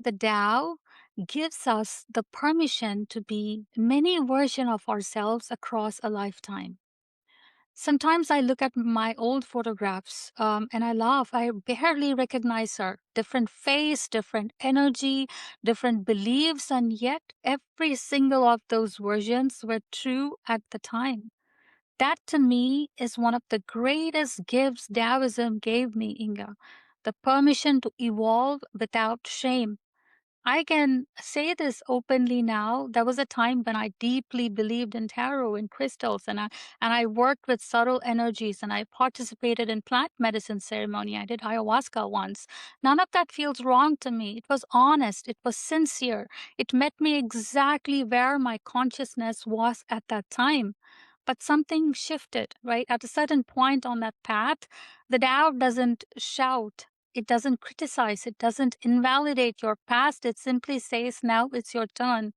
The Tao gives us the permission to be many versions of ourselves across a lifetime. Sometimes I look at my old photographs and I laugh. I barely recognize her. Different face, different energy, different beliefs, and yet every single of those versions were true at the time. That to me is one of the greatest gifts Taoism gave me, Inga. The permission to evolve without shame. I can say this openly now. There was a time when I deeply believed in tarot and crystals, and I worked with subtle energies, and I participated in plant medicine ceremony. I did ayahuasca once. None of that feels wrong to me. It was honest. It was sincere. It met me exactly where my consciousness was at that time. But something shifted, right? At a certain point on that path, the Tao doesn't shout, it doesn't criticize, it doesn't invalidate your past. It simply says, now it's your turn,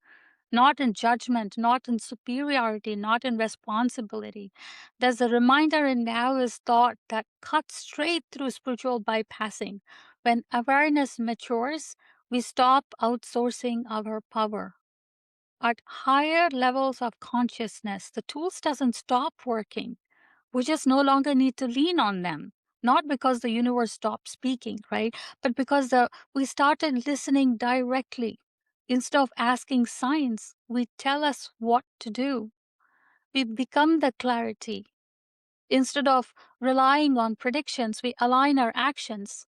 not in judgment, not in superiority, not in responsibility. There's a reminder in Taoist thought that cuts straight through spiritual bypassing. When awareness matures, we stop outsourcing our power. At higher levels of consciousness, the tools doesn't stop working. We just no longer need to lean on them. Not because the universe stopped speaking, right? But because we started listening directly. Instead of asking signs, we tell us what to do. We become the clarity. Instead of relying on predictions, we align our actions.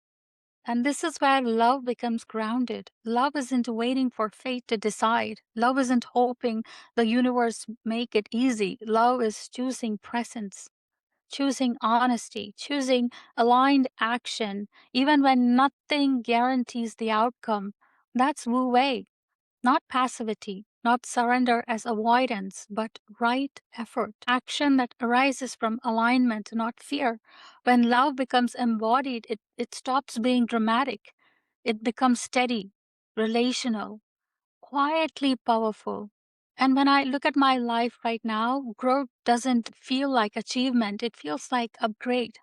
And this is where love becomes grounded. Love isn't waiting for fate to decide. Love isn't hoping the universe make it easy. Love is choosing presence, choosing honesty, choosing aligned action, even when nothing guarantees the outcome. That's Wu Wei, not passivity, not surrender as avoidance, but right effort, action that arises from alignment, not fear. When love becomes embodied, it stops being dramatic. It becomes steady, relational, quietly powerful. And when I look at my life right now, growth doesn't feel like achievement, it feels like upgrade,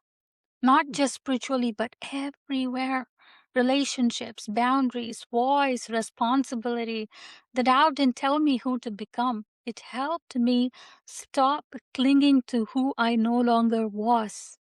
not just spiritually, but everywhere. Relationships, boundaries, voice, responsibility. The Tao didn't tell me who to become. It helped me stop clinging to who I no longer was.